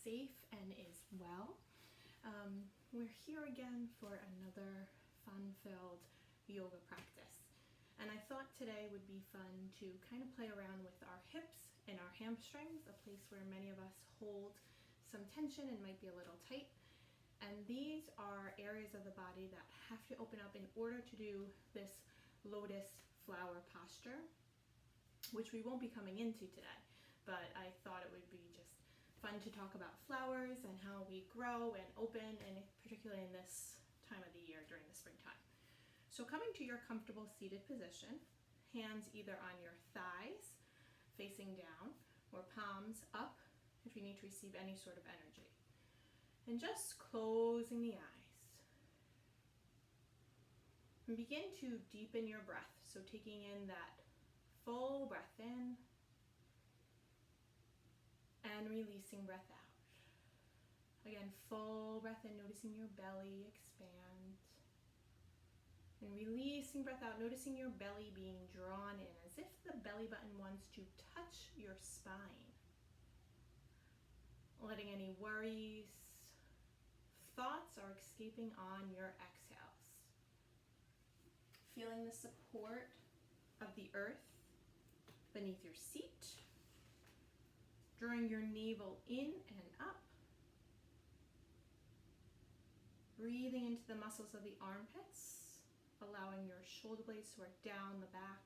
safe and is well. We're here again for another fun-filled yoga practice. And I thought today would be fun to kind of play around with our hips and our hamstrings, a place where many of us hold some tension and might be a little tight. And these are areas of the body that have to open up in order to do this lotus flower posture, which we won't be coming into today. But I thought it would be just fun to talk about flowers and how we grow and open, and particularly in this time of the year during the springtime. So coming to your comfortable seated position, hands either on your thighs facing down or palms up if you need to receive any sort of energy. And just closing the eyes. And begin to deepen your breath. So taking in that full breath in and releasing breath out. Again, full breath in, noticing your belly expand. And releasing breath out, noticing your belly being drawn in as if the belly button wants to touch your spine. Letting any worries, thoughts are escaping on your exhales. Feeling the support of the earth beneath your seat. Drawing your navel in and up. Breathing into the muscles of the armpits, allowing your shoulder blades to work down the back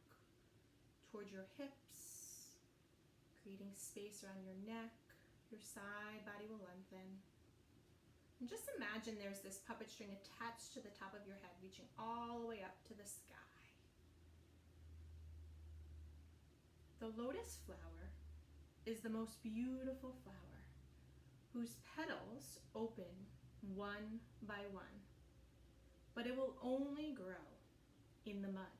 towards your hips, creating space around your neck. Your side body will lengthen. And just imagine there's this puppet string attached to the top of your head, reaching all the way up to the sky. The lotus flower is the most beautiful flower whose petals open one by one, but it will only grow in the mud.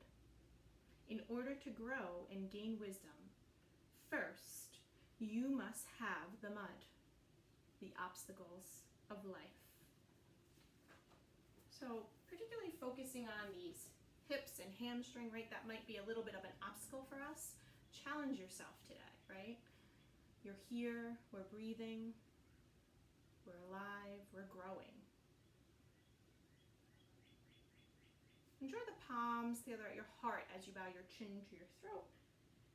In order to grow and gain wisdom, first you must have the mud, the obstacles of life. So particularly focusing on these hips and hamstring, right? That might be a little bit of an obstacle for us. Challenge yourself today, right? You're here, we're breathing, we're alive, we're growing. Enjoy the palms together at your heart as you bow your chin to your throat.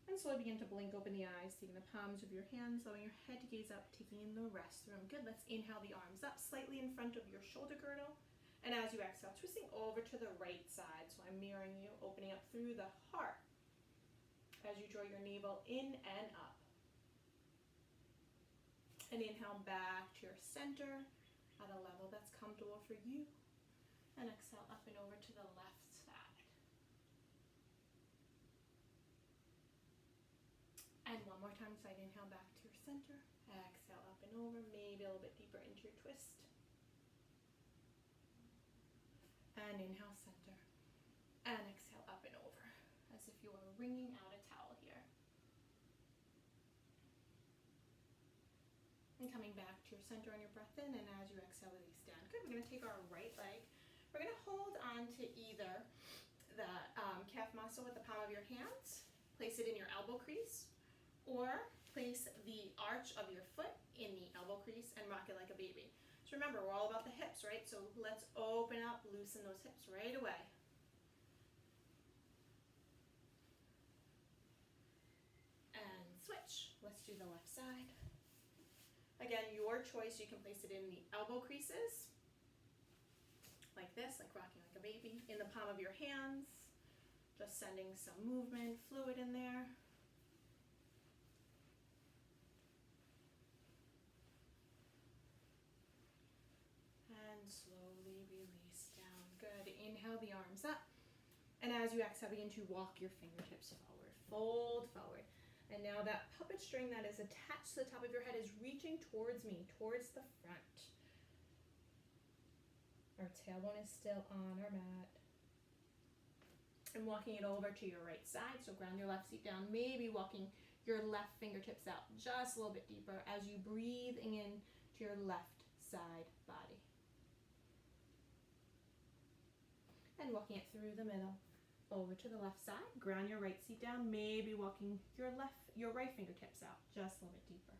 And slowly begin to blink open the eyes, taking the palms of your hands, allowing your head to gaze up, taking in the rest of the room. Good, let's inhale the arms up slightly in front of your shoulder girdle. And as you exhale, twisting over to the right side. So I'm mirroring you, opening up through the heart as you draw your navel in and up. And inhale back to your center at a level that's comfortable for you. And exhale up and over to the left side. And one more time, side inhale back to your center. Exhale up and over, maybe a little bit deeper into your twist. And inhale center. And exhale up and over, as if you are wringing out a towel here. And coming back to your center on your breath in, and as you exhale, release down. Good, we're gonna take our right leg. We're gonna hold on to either the calf muscle with the palm of your hands, place it in your elbow crease, or place the arch of your foot in the elbow crease and rock it like a baby. So remember, we're all about the hips, right? So let's open up, loosen those hips right away. And switch. Let's do the left side. Again, your choice. You can place it in the elbow creases, like this, like rocking like a baby, in the palm of your hands, just sending some movement, fluid in there. And slowly release down. Good. Inhale the arms up. And as you exhale, begin to walk your fingertips forward. Fold forward. And now that puppet string that is attached to the top of your head is reaching towards me, towards the front. Our tailbone is still on our mat. And walking it over to your right side. So ground your left seat down, maybe walking your left fingertips out just a little bit deeper as you breathe in to your left side body. And walking it through the middle. Over to the left side, ground your right seat down, maybe walking your right fingertips out just a little bit deeper.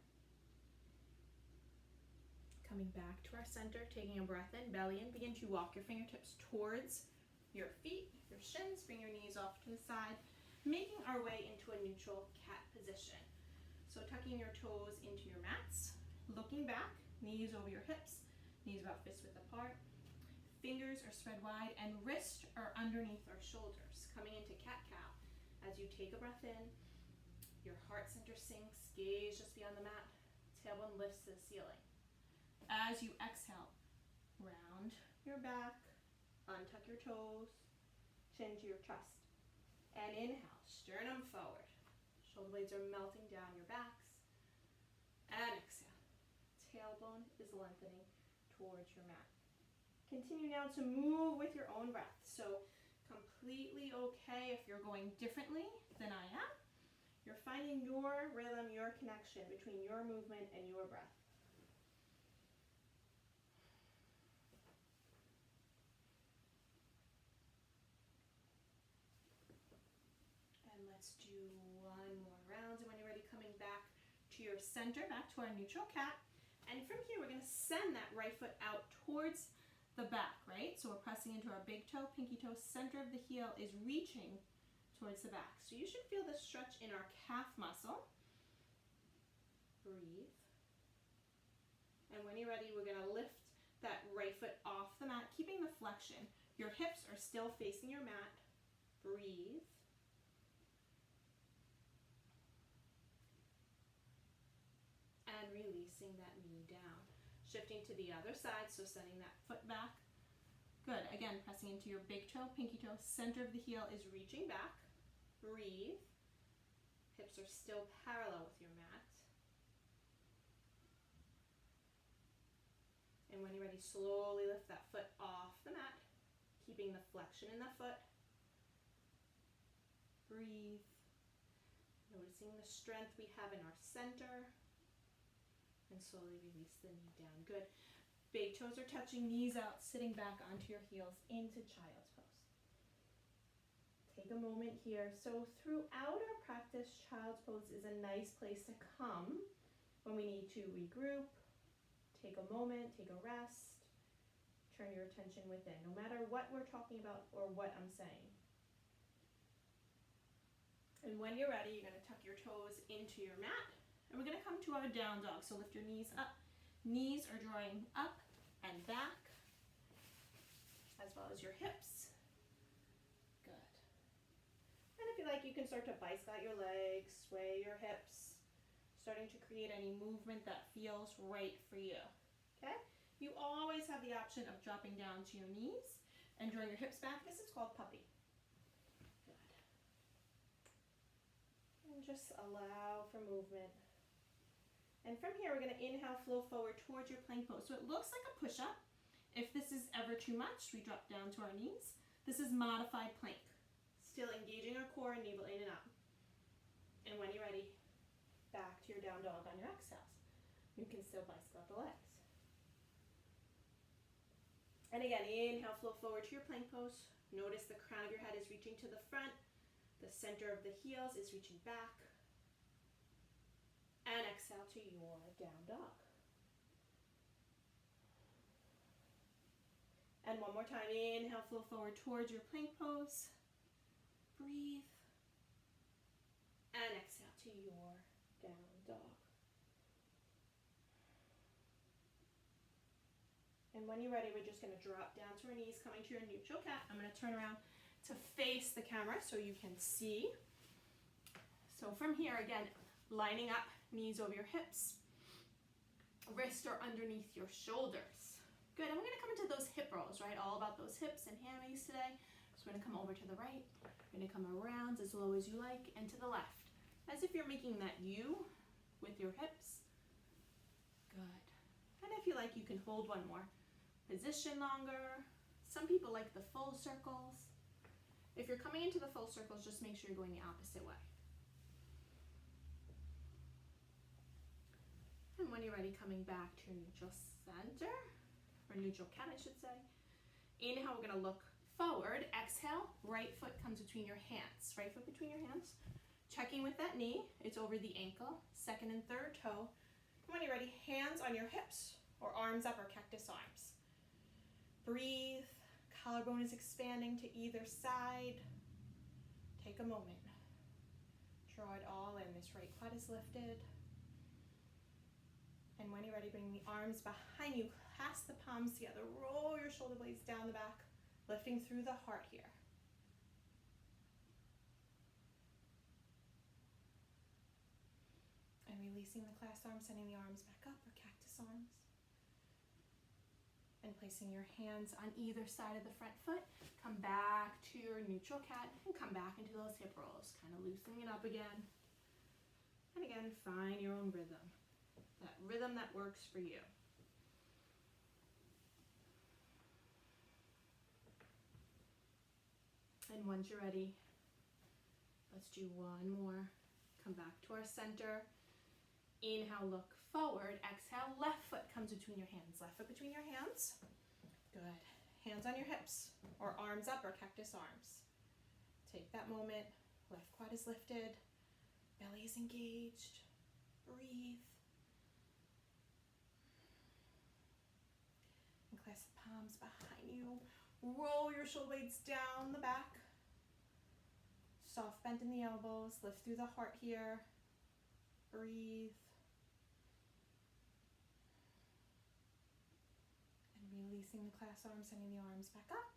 coming back to our center, taking a breath in, belly in. Begin to walk your fingertips towards your feet, your shins. Bring your knees off to the side, making our way into a neutral cat position. So tucking your toes into your mats, looking back, knees over your hips, knees about fist width apart. Fingers are spread wide and wrists are underneath our shoulders. Coming into cat-cow. As you take a breath in, your heart center sinks, gaze just beyond the mat, tailbone lifts to the ceiling. As you exhale, round your back, untuck your toes, chin to your chest. And inhale, sternum forward. Shoulder blades are melting down your backs. And exhale, tailbone is lengthening towards your mat. Continue now to move with your own breath. So completely okay if you're going differently than I am. You're finding your rhythm, your connection between your movement and your breath. And let's do one more round. And when you're ready, coming back to your center, back to our neutral cat. And from here, we're going to send that right foot out towards the back, right? So we're pressing into our big toe, pinky toe, center of the heel is reaching towards the back. So you should feel the stretch in our calf muscle. Breathe. And when you're ready, we're going to lift that right foot off the mat, keeping the flexion. Your hips are still facing your mat. Breathe. And releasing that knee down. Shifting to the other side, so sending that foot back. Good. Again, pressing into your big toe, pinky toe, center of the heel is reaching back. Breathe. Hips are still parallel with your mat. And when you're ready, slowly lift that foot off the mat, keeping the flexion in the foot. Breathe. Noticing the strength we have in our center. And slowly release the knee down. Good. Big toes are touching, knees out, sitting back onto your heels into child's pose. Take a moment here. So throughout our practice, child's pose is a nice place to come when we need to regroup, take a moment, take a rest, turn your attention within, no matter what we're talking about or what I'm saying. And when you're ready, you're going to tuck your toes into your mat. And we're going to come to our down dog. So lift your knees up. Knees are drawing up and back, as well as your hips. Good. And if you like, you can start to bicycle out your legs, sway your hips, starting to create any movement that feels right for you. Okay? You always have the option of dropping down to your knees and drawing your hips back. This is called puppy. Good. And just allow for movement. And from here, we're going to inhale, flow forward towards your plank pose. So it looks like a push-up. If this is ever too much, we drop down to our knees. This is modified plank. Still engaging our core, navel in and up. And when you're ready, back to your down dog on your exhales. You can still bicycle out the legs. And again, inhale, flow forward to your plank pose. Notice the crown of your head is reaching to the front. The center of the heels is reaching back. And exhale to your down dog. And one more time, inhale, flow forward towards your plank pose. Breathe. And exhale to your down dog. And when you're ready, we're just going to drop down to our knees, coming to your neutral cat. I'm going to turn around to face the camera so you can see. So from here, again, lining up. Knees over your hips. Wrists are underneath your shoulders. Good, and we're going to come into those hip rolls, right? All about those hips and hammies today. So we're going to come over to the right. We're going to come around as low as you like and to the left. As if you're making that U with your hips. Good. And if you like, you can hold one more position longer. Some people like the full circles. If you're coming into the full circles, just make sure you're going the opposite way. And when you're ready, coming back to your neutral center, or neutral cat, I should say. Inhale, we're going to look forward. Exhale, right foot comes between your hands. Right foot between your hands. Checking with that knee. It's over the ankle, second and third toe. When you're ready, hands on your hips or arms up or cactus arms. Breathe. Collarbone is expanding to either side. Take a moment. Draw it all in. This right quad is lifted. And when you're ready, bring the arms behind you. Clasp the palms together. Roll your shoulder blades down the back, lifting through the heart here. And releasing the clasped arms, sending the arms back up or cactus arms. And placing your hands on either side of the front foot. Come back to your neutral cat and come back into those hip rolls. Kind of loosening it up again. And again, find your own rhythm. That rhythm that works for you. And once you're ready, let's do one more. Come back to our center. Inhale, look forward. Exhale, left foot comes between your hands. Left foot between your hands. Good. Hands on your hips or arms up or cactus arms. Take that moment. Left quad is lifted. Belly is engaged. Breathe. And clasp the palms behind you. Roll your shoulder blades down the back. Soft bend in the elbows. Lift through the heart here. Breathe. And releasing the clasped arms, sending the arms back up.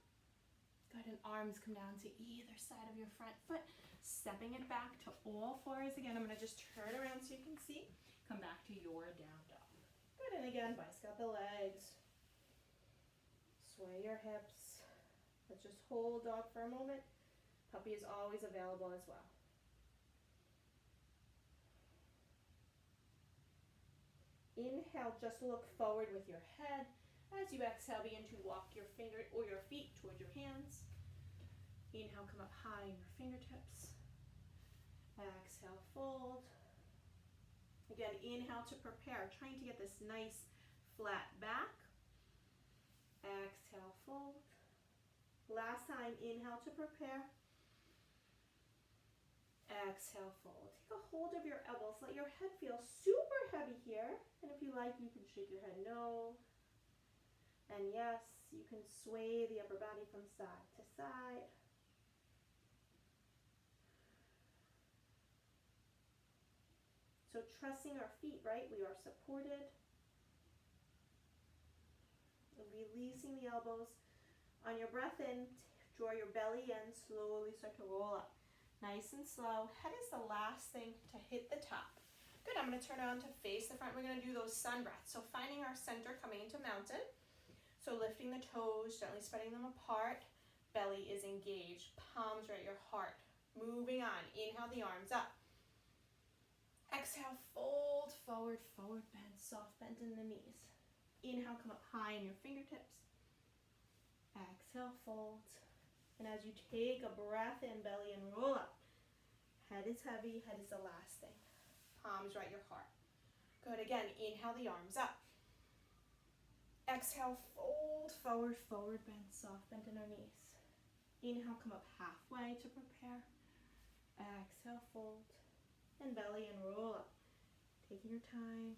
Good, and arms come down to either side of your front foot. Stepping it back to all fours. Again, I'm going to just turn around so you can see. Come back to your down dog. Good, and again, bicycle the legs. Sway your hips. Let's just hold dog for a moment. Puppy is always available as well. Inhale, just look forward with your head. As you exhale, begin to walk your finger or your feet towards your hands. Inhale, come up high in your fingertips. Exhale, fold. Again, inhale to prepare, trying to get this nice flat back. Exhale, fold. Last time, inhale to prepare. Exhale, fold. Take a hold of your elbows. Let your head feel super heavy here. And if you like, you can shake your head no. And yes, you can sway the upper body from side to side. So trusting our feet, right? We are supported. Releasing the elbows. On your breath in, draw your belly in, slowly start to roll up. Nice and slow. Head is the last thing to hit the top. Good, I'm going to turn around to face the front. We're going to do those sun breaths. So finding our center, coming into mountain. So lifting the toes, gently spreading them apart. Belly is engaged. Palms right at your heart. Moving on. Inhale the arms up. Exhale, fold, forward, forward bend, soft bend in the knees. Inhale, come up high in your fingertips. Exhale, fold. And as you take a breath in, belly and roll up. Head is heavy, head is the last thing. Palms right at your heart. Good, again, inhale the arms up. Exhale, fold, forward, forward bend, soft bend in our knees. Inhale, come up halfway to prepare. Exhale, fold. And belly and roll up. Taking your time.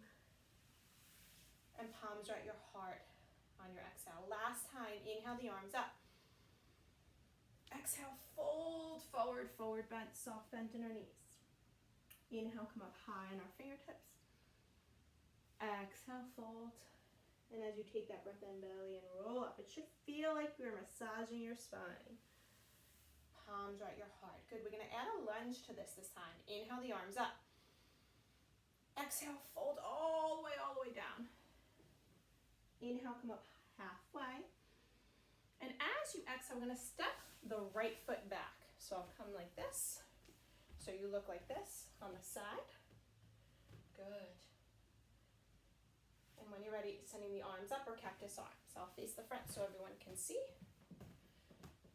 And palms right at your heart on your exhale. Last time, inhale the arms up. Exhale, fold, forward, forward bend, soft bend in our knees. Inhale, come up high on our fingertips. Exhale, fold. And as you take that breath in, belly and roll up. It should feel like you're massaging your spine. Palms right at your heart. Good, we're going to add a lunge to this time. Inhale the arms up. Exhale, fold all the way down. Inhale, come up halfway. And as you exhale, we're going to step the right foot back. So I'll come like this. So you look like this on the side. Good. And when you're ready, sending the arms up or cactus arms. I'll face the front so everyone can see.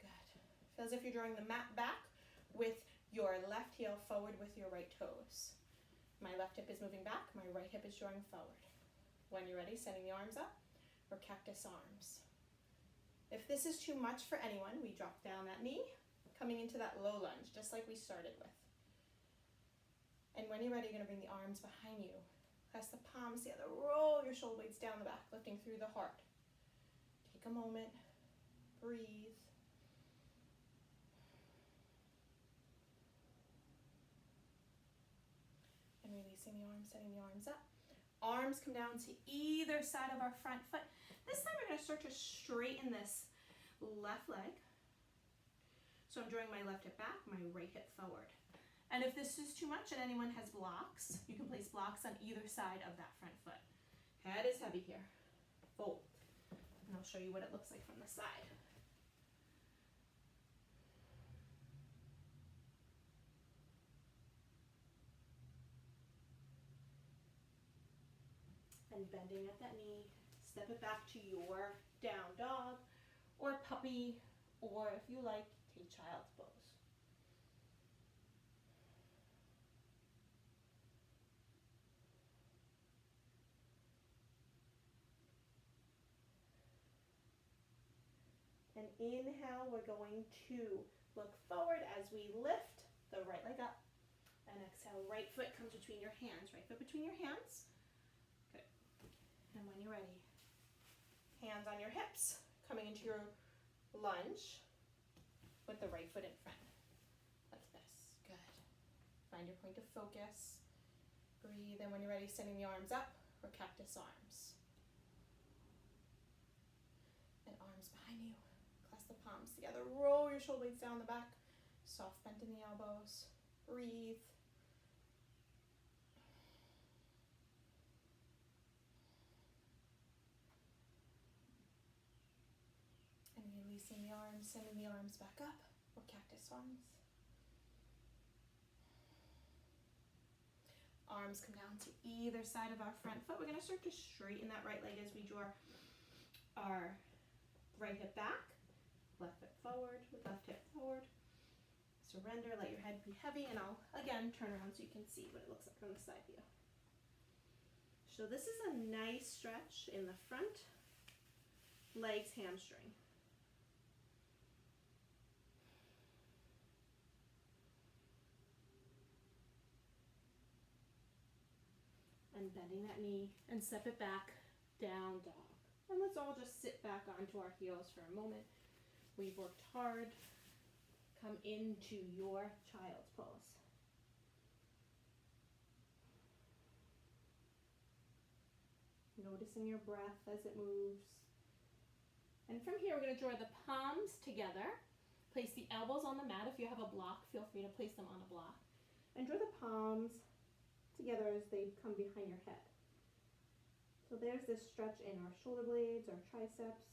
Good. Feel as if you're drawing the mat back with your left heel forward with your right toes. My left hip is moving back, my right hip is drawing forward. When you're ready, sending the arms up or cactus arms. If this is too much for anyone, we drop down that knee, coming into that low lunge, just like we started with. And when you're ready, you're going to bring the arms behind you. Press the palms together. Roll your shoulder blades down the back, lifting through the heart. Take a moment. Breathe. And releasing the arms, setting the arms up. Arms come down to either side of our front foot. This time we're going to start to straighten this left leg. So I'm drawing my left hip back, my right hip forward. And if this is too much and anyone has blocks, you can place blocks on either side of that front foot. Head is heavy here. Fold. And I'll show you what it looks like from the side. And bending at that knee, step it back to your down dog or puppy, or if you like, take child's pose. And inhale, we're going to look forward as we lift the right leg up. And exhale, right foot comes between your hands. Right foot between your hands. Good. And when you're ready, hands on your hips, coming into your lunge with the right foot in front. Like this. Good. Find your point of focus. Breathe. And when you're ready, sending the arms up or cactus arms. And arms behind you. The palms together. Roll your shoulder blades down the back. Soft bend in the elbows. Breathe. And releasing the arms, sending the arms back up, or cactus arms. Arms come down to either side of our front foot. We're going to start to straighten that right leg as we draw our right hip back. Left foot forward, with left hip forward. Surrender, let your head be heavy, and I'll again turn around so you can see what it looks like from the side view. So this is a nice stretch in the front legs hamstring. And bending that knee and step it back, down dog. And let's all just sit back onto our heels for a moment. We've worked hard. Come into your child's pose. Noticing your breath as it moves. And from here, we're going to draw the palms together. Place the elbows on the mat. If you have a block, feel free to place them on a block. And draw the palms together as they come behind your head. So there's this stretch in our shoulder blades, our triceps.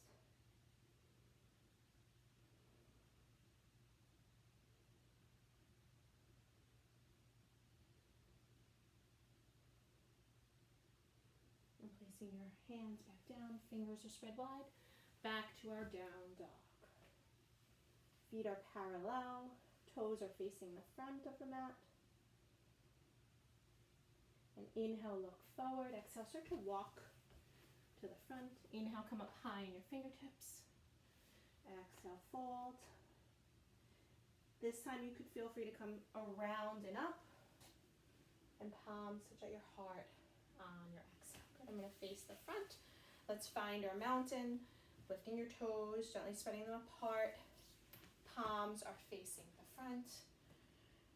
Placing your hands back down, fingers are spread wide, back to our down dog. Feet are parallel, toes are facing the front of the mat. And inhale, look forward. Exhale, start to walk to the front. Inhale, come up high in your fingertips. Exhale, fold. This time you could feel free to come around and up. And palms touch at your heart on your exhale. I'm going to face the front. Let's find our mountain. Lifting your toes, gently spreading them apart. Palms are facing the front.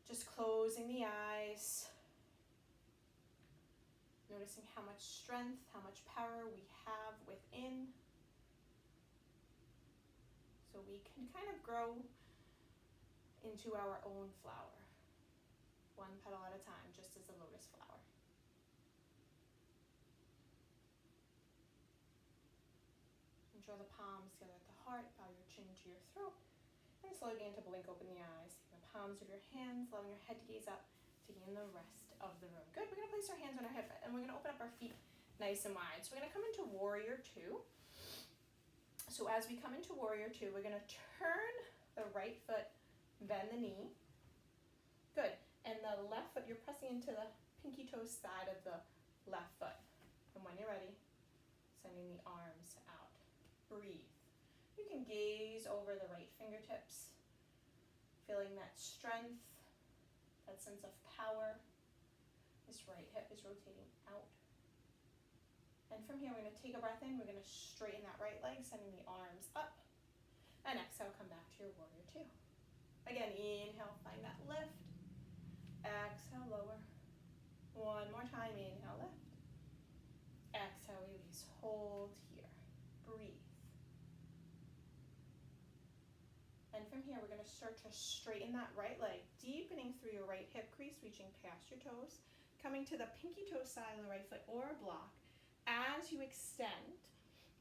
Just closing the eyes. Noticing how much strength, how much power we have within. So we can kind of grow into our own flower. One petal at a time, just as a lotus flower. Draw the palms together at the heart, bow your chin to your throat, and slowly begin to blink open the eyes. The palms of your hands, allowing your head to gaze up, taking in the rest of the room. Good, we're going to place our hands on our hip, and we're going to open up our feet nice and wide. So we're going to come into Warrior Two. So as we come into Warrior Two, we're going to turn the right foot, bend the knee. Good, and the left foot, you're pressing into the pinky toe side of the left foot. And when you're ready, sending the arms out. Breathe. You can gaze over the right fingertips, feeling that strength, that sense of power. This right hip is rotating out And from here, we're going to take a breath in. We're going to straighten that right leg, sending the arms up. And exhale, come back to your warrior two. Again, inhale, find that lift. Exhale, lower. One more time, inhale, lift. Exhale, release, hold here. Breathe. And from here, we're going to start to straighten that right leg, deepening through your right hip crease, reaching past your toes, coming to the pinky toe side of the right foot or a block as you extend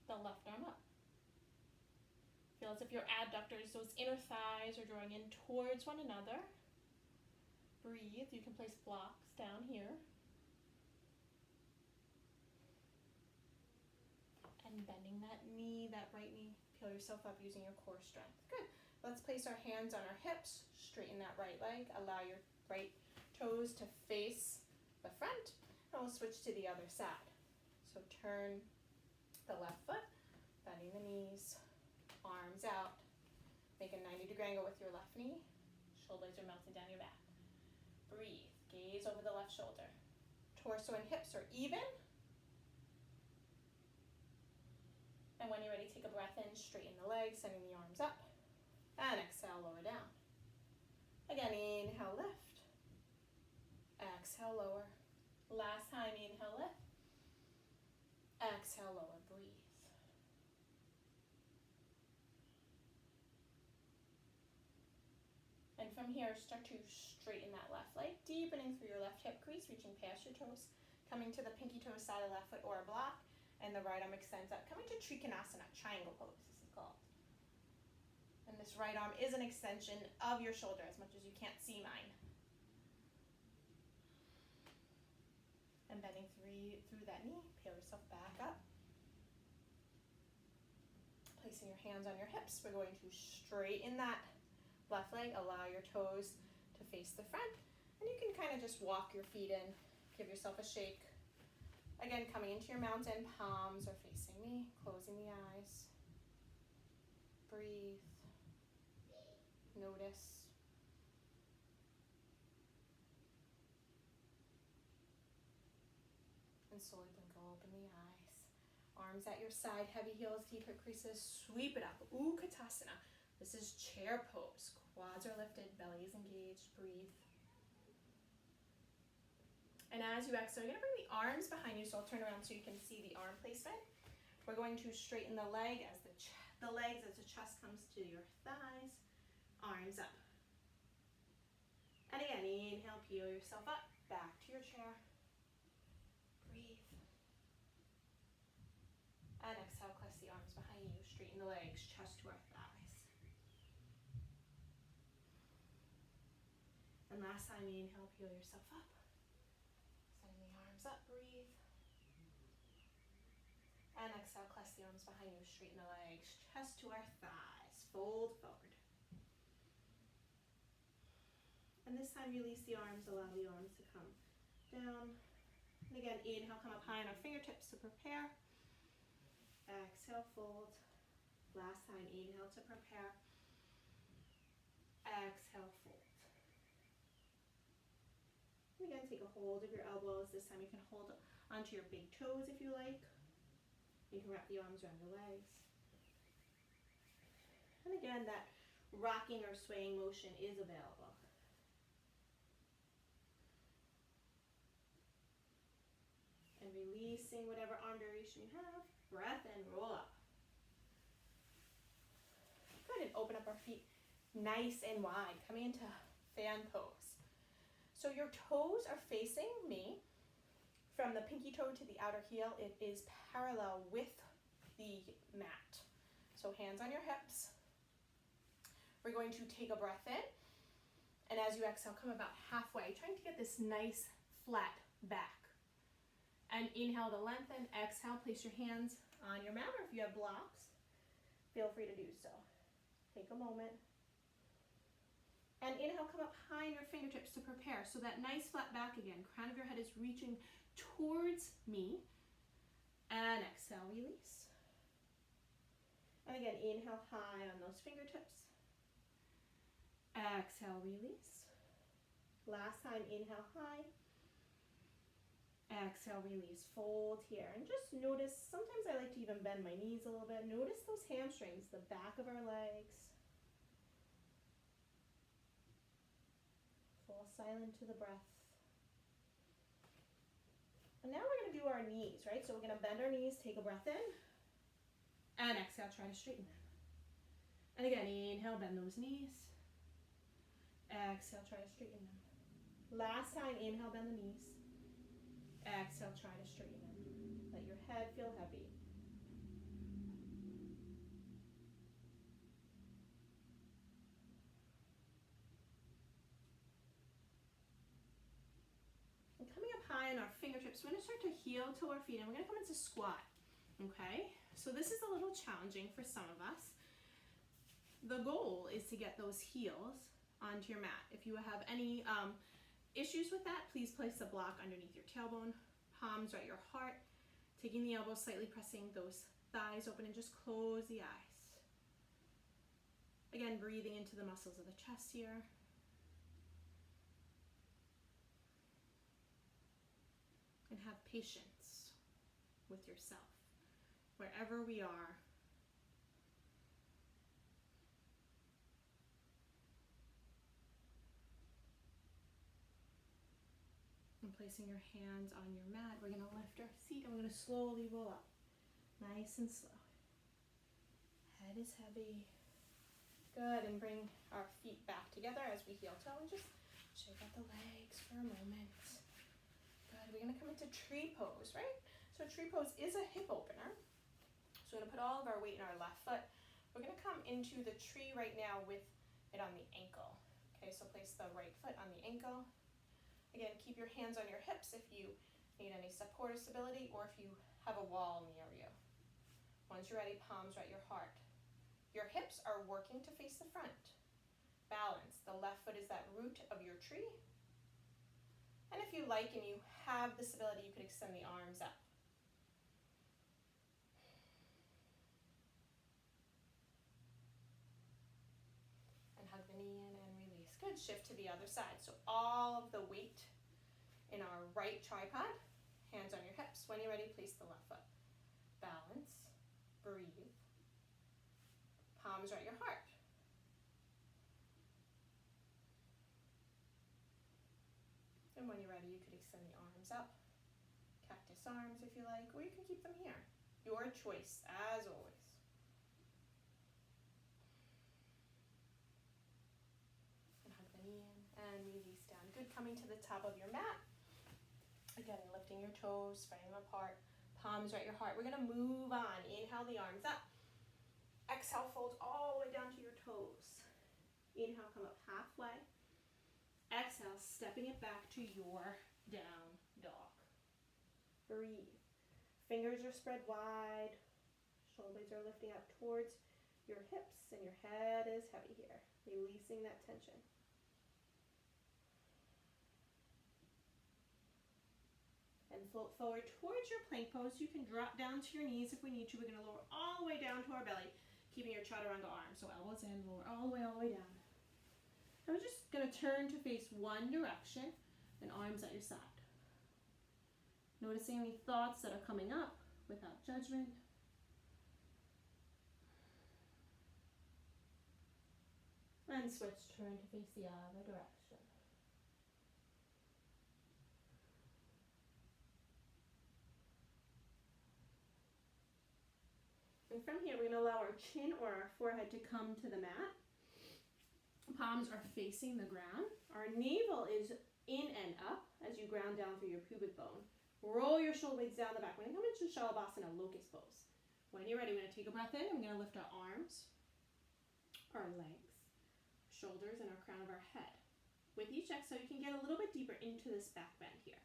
the left arm up. Feel as if your adductors, those inner thighs, are drawing in towards one another. Breathe. You can place blocks down here. And bending that knee, that right knee. Peel yourself up using your core strength. Good. Let's place our hands on our hips. Straighten that right leg. Allow your right toes to face the front. And we'll switch to the other side. So turn the left foot, bending the knees. Arms out. Make a 90-degree angle with your left knee. Shoulders are melting down your back. Breathe. Gaze over the left shoulder. Torso and hips are even. And when you're ready, take a breath in. Straighten the legs, sending the arms up. And exhale, lower down. Again, inhale, lift. Exhale, lower. Last time, inhale, lift. Exhale, lower. Breathe. And from here, start to straighten that left leg, deepening through your left hip crease, reaching past your toes, coming to the pinky toe side of the left foot or a block, and the right arm extends up, coming to Trikonasana, triangle pose, this is called. And this right arm is an extension of your shoulder, as much as you can't see mine. And bending through that knee, peel yourself back up. Placing your hands on your hips, we're going to straighten that left leg, allow your toes to face the front, and you can kind of just walk your feet in, give yourself a shake. Again, coming into your mountain, palms are facing me, closing the eyes. Breathe. Notice. And slowly blink open the eyes. Arms at your side, heavy heels, deep hip creases, sweep it up. Utkatasana. This is chair pose. Quads are lifted, belly is engaged. Breathe. And as you exhale, you're going to bring the arms behind you, so I'll turn around so you can see the arm placement. We're going to straighten the leg as the legs as the chest comes to your thighs. Arms up. And again, inhale, peel yourself up, back to your chair. Breathe. And exhale, clasp the arms behind you, straighten the legs, chest to our thighs. And last time, inhale, peel yourself up. Sending the arms up, breathe. And exhale, clasp the arms behind you, straighten the legs, chest to our thighs, fold forward. And this time, release the arms, allow the arms to come down. And again, inhale, come up high on our fingertips to prepare. Exhale, fold. Last time, inhale to prepare. Exhale, fold. And again, take a hold of your elbows. This time you can hold onto your big toes if you like. You can wrap the arms around your legs. And again, that rocking or swaying motion is available. And releasing whatever arm duration you have. Breath and roll up. Go ahead and open up our feet nice and wide, coming into fan pose. So your toes are facing me. From the pinky toe to the outer heel, it is parallel with the mat. So hands on your hips. We're going to take a breath in. And as you exhale, come about halfway, trying to get this nice flat back. And inhale to lengthen. Exhale, place your hands on your mat, or if you have blocks, feel free to do so. Take a moment. And inhale, come up high in your fingertips to prepare. So that nice flat back again. Crown of your head is reaching towards me. And exhale, release. And again, inhale high on those fingertips. Exhale, release. Last time, inhale high. Exhale, release, fold here. And just notice, sometimes I like to even bend my knees a little bit. Notice those hamstrings, the back of our legs. Fall silent to the breath. And now we're going to do our knees, right? So we're going to bend our knees, take a breath in, and exhale, try to straighten them. And again, inhale, bend those knees. Exhale, try to straighten them. Last time, inhale, bend the knees. Exhale, try to straighten them. Let your head feel heavy. And coming up high on our fingertips, we're going to start to heel to our feet, and we're going to come into squat. Okay? So this is a little challenging for some of us. The goal is to get those heels onto your mat. If you have any issues with that, please place a block underneath your tailbone, palms are at your heart, taking the elbows, slightly pressing those thighs open, and just close the eyes. Again, breathing into the muscles of the chest here. And have patience with yourself, wherever we are. And placing your hands on your mat, we're going to lift our feet and we're going to slowly roll up. Nice and slow. Head is heavy. Good, and bring our feet back together as we heel toe and just shake out the legs for a moment. Good, we're going to come into tree pose, right? So tree pose is a hip opener. So we're going to put all of our weight in our left foot. We're going to come into the tree right now with it on the ankle. Okay, so place the right foot on the ankle. Again, keep your hands on your hips if you need any support or stability, or if you have a wall near you. Once you're ready, palms are at your heart. Your hips are working to face the front. Balance. The left foot is that root of your tree. And if you like and you have this ability, you could extend the arms up. And hug the knee in and release. Good. Shift to the other side. So all of the weight in our right tripod, hands on your hips. When you're ready, place the left foot. Balance. Breathe. Palms are at your heart. And when you're ready, you could extend the arms up. Cactus arms if you like, or you can keep them here. Your choice, as always. And hug the knee in and release down. Good, coming to the top of your mat. Again, lifting your toes, spreading them apart. Palms are at your heart. We're going to move on. Inhale the arms up. Exhale, fold all the way down to your toes. Inhale, come up halfway. Exhale, stepping it back to your down dog. Breathe. Fingers are spread wide. Shoulders are lifting up towards your hips, and your head is heavy here. Releasing that tension. And float forward towards your plank pose. You can drop down to your knees if we need to. We're going to lower all the way down to our belly, keeping your chaturanga arms. So elbows in, lower all the way down. And we're just going to turn to face one direction and arms at your side. Noticing any thoughts that are coming up without judgment. And switch, turn to face the other direction. And from here, we're going to allow our chin or our forehead to come to the mat. Palms are facing the ground. Our navel is in and up as you ground down through your pubic bone. Roll your shoulder blades down the back. We're going to come into Shalabhasana, locust pose. When you're ready, we're going to take a breath in. And we're going to lift our arms, our legs, shoulders, and our crown of our head. With each exhale, you can get a little bit deeper into this back bend here.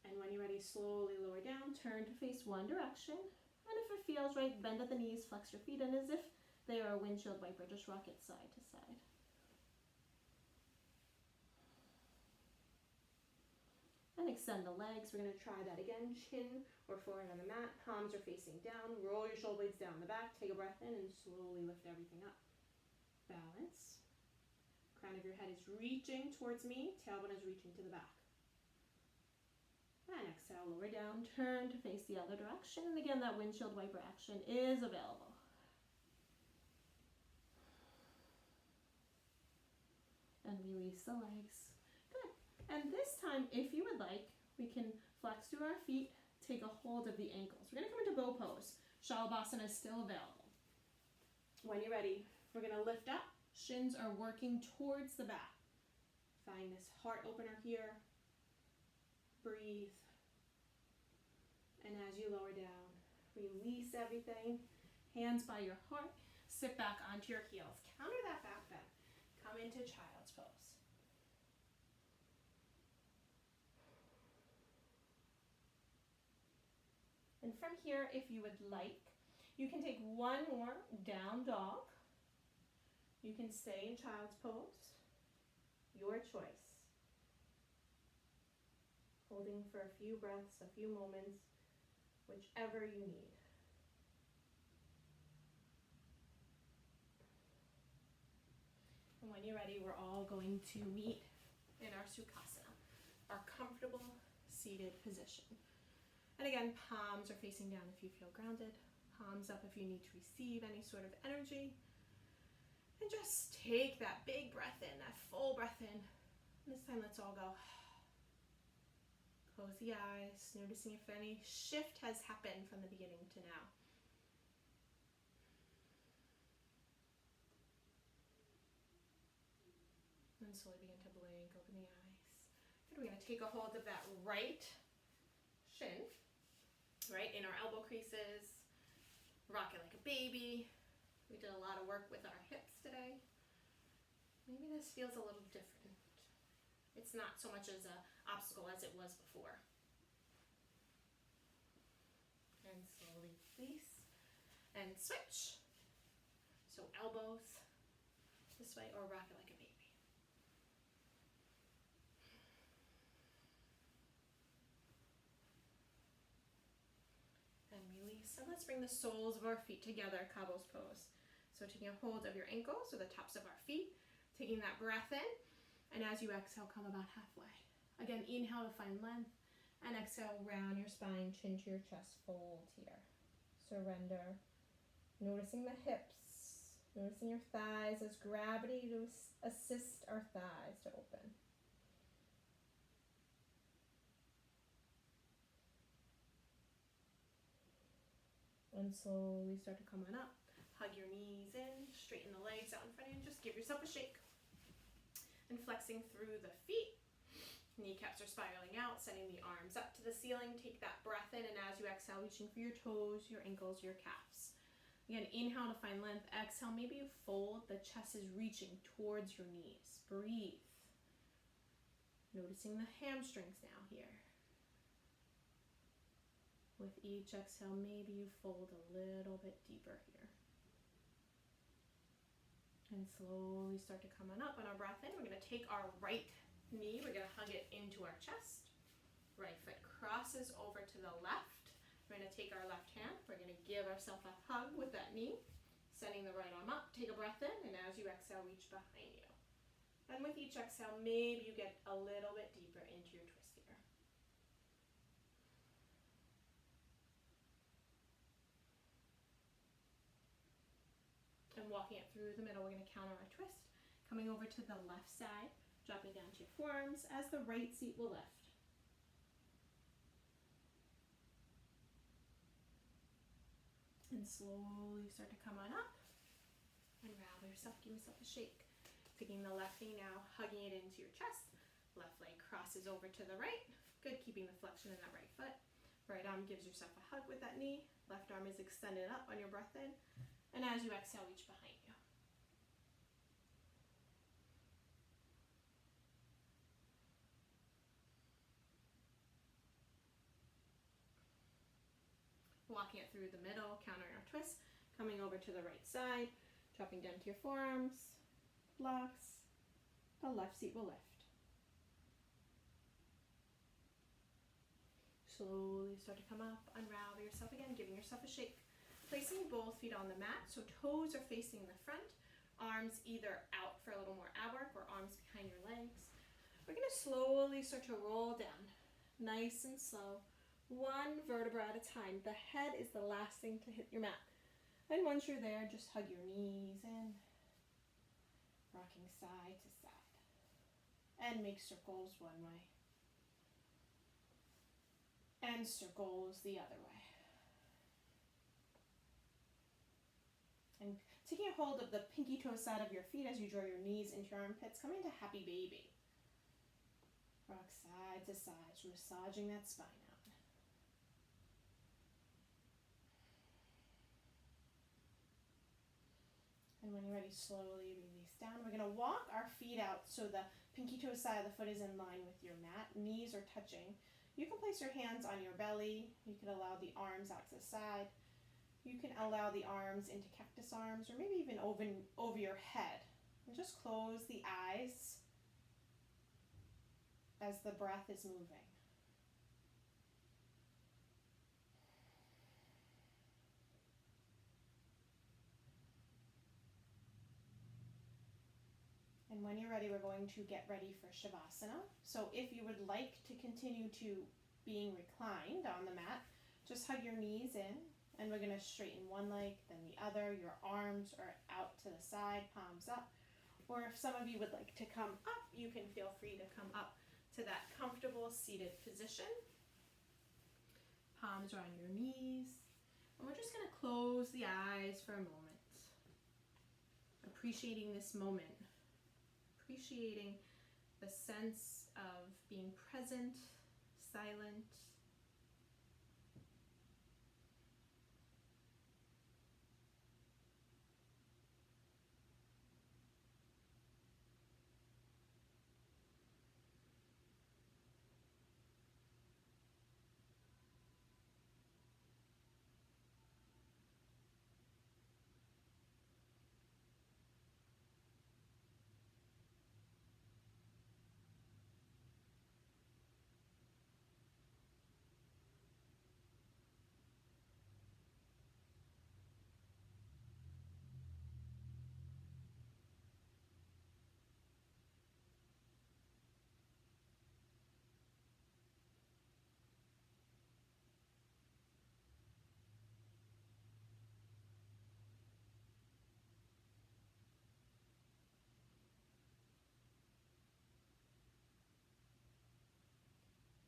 And when you're ready, slowly lower down, turn to face one direction. And if it feels right, bend at the knees, flex your feet, and as if they are a windshield wiper, just rock it side to side. And extend the legs. We're going to try that again. Chin or forehead on the mat. Palms are facing down. Roll your shoulder blades down the back. Take a breath in and slowly lift everything up. Balance. Crown of your head is reaching towards me. Tailbone is reaching to the back. And exhale, lower down, turn to face the other direction. And again, that windshield wiper action is available. And release the legs. Good. And this time, if you would like, we can flex through our feet, take a hold of the ankles. We're going to come into bow pose. Shalabhasana is still available. When you're ready, we're going to lift up. Shins are working towards the back. Find this heart opener here. Breathe. And as you lower down, release everything. Hands by your heart. Sit back onto your heels. Counter that back bend. Come into child's pose. And from here, if you would like, you can take one more down dog. You can stay in child's pose. Your choice. Holding for a few breaths, a few moments, whichever you need. And when you're ready, we're all going to meet in our Sukhasana, our comfortable seated position. And again, palms are facing down if you feel grounded, palms up if you need to receive any sort of energy. And just take that big breath in, that full breath in. This time, let's all go. Close the eyes, noticing if any shift has happened from the beginning to now. And slowly begin to blink, open the eyes. And we're going to take a hold of that right shin, right in our elbow creases. Rock it like a baby. We did a lot of work with our hips today. Maybe this feels a little different. It's not so much as an obstacle as it was before. And slowly release and switch. So elbows this way or rock it like a baby. And release. And let's bring the soles of our feet together, Kabbal's pose. So taking a hold of your ankles or the tops of our feet, taking that breath in. And as you exhale, come about halfway. Again, inhale to find length. And exhale, round your spine, chin to your chest, fold here. Surrender. Noticing the hips. Noticing your thighs as gravity to assist our thighs to open. And slowly start to come on up. Hug your knees in, straighten the legs out in front of you, and just give yourself a shake. And flexing through the feet. Kneecaps are spiraling out, sending the arms up to the ceiling. Take that breath in, and as you exhale, reaching for your toes, your ankles, your calves. Again, inhale to find length. Exhale, maybe you fold. The chest is reaching towards your knees. Breathe. Noticing the hamstrings now here. With each exhale, maybe you fold a little bit deeper here. And slowly start to come on up. On our breath in, we're going to take our right knee, we're going to hug it into our chest. Right foot crosses over to the left. We're going to take our left hand, we're going to give ourselves a hug with that knee, sending the right arm up. Take a breath in, and as you exhale, reach behind you. And with each exhale, maybe you get a little bit deeper into your twist here. And walking it through the middle, we're going to counter our twist. Coming over to the left side, dropping down to your forearms as the right seat will lift. And slowly start to come on up. Unravel yourself, give yourself a shake. Taking the left knee now, hugging it into your chest. Left leg crosses over to the right. Good, keeping the flexion in that right foot. Right arm gives yourself a hug with that knee. Left arm is extended up on your breath in. And as you exhale, reach behind you. Walking it through the middle, countering our twist. Coming over to the right side, dropping down to your forearms, blocks. The left seat will lift. Slowly start to come up, unravel yourself again, giving yourself a shake. Placing both feet on the mat, so toes are facing the front, arms either out for a little more ab work or arms behind your legs. We're going to slowly start to roll down. nice and slow, one vertebra at a time. The head is the last thing to hit your mat. And once you're there, just hug your knees in, rocking side to side. And make circles one way. And circles the other way. And taking a hold of the pinky toe side of your feet as you draw your knees into your armpits, come into happy baby. Rock side to side, massaging that spine out. And when you're ready, slowly release down. We're going to walk our feet out so the pinky toe side of the foot is in line with your mat. Knees are touching. You can place your hands on your belly. You can allow the arms out to the side. You can allow the arms into cactus arms or maybe even over your head. And just close the eyes as the breath is moving. And when you're ready, we're going to get ready for Shavasana. So if you would like to continue to being reclined on the mat, just hug your knees in, and we're going to straighten one leg, then the other. Your arms are out to the side, palms up. Or if some of you would like to come up, you can feel free to come up to that comfortable seated position. Palms are on your knees. And we're just going to close the eyes for a moment. Appreciating this moment. Appreciating the sense of being present, silent.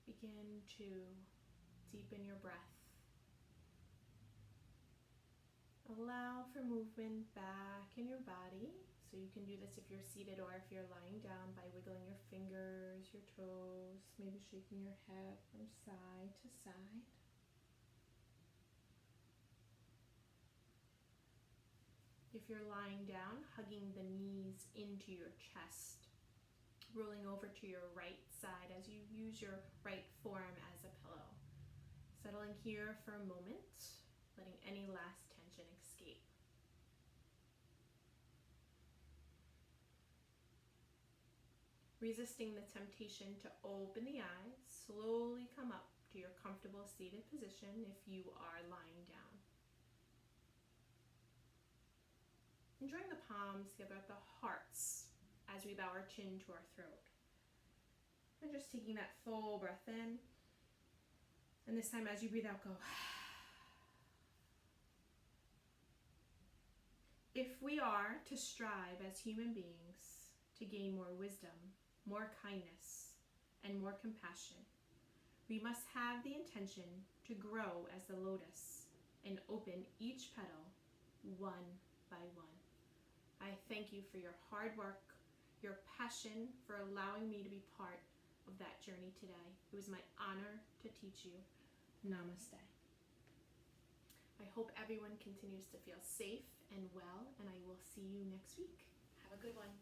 Begin to deepen your breath. Allow for movement back in your body. So you can do this if you're seated or if you're lying down by wiggling your fingers, your toes, maybe shaking your head from side to side. If you're lying down, hugging the knees into your chest. Rolling over to your right side as you use your right forearm as a pillow. Settling here for a moment, letting any last tension escape. Resisting the temptation to open the eyes, slowly come up to your comfortable seated position if you are lying down. And drawing the palms together at the hearts as we bow our chin to our throat. And just taking that full breath in. And this time as you breathe out, go. If we are to strive as human beings to gain more wisdom, more kindness, and more compassion, we must have the intention to grow as the lotus and open each petal one by one. I thank you for your hard work, your passion for allowing me to be part of that journey today. It was my honor to teach you. Namaste. I hope everyone continues to feel safe and well, and I will see you next week. Have a good one.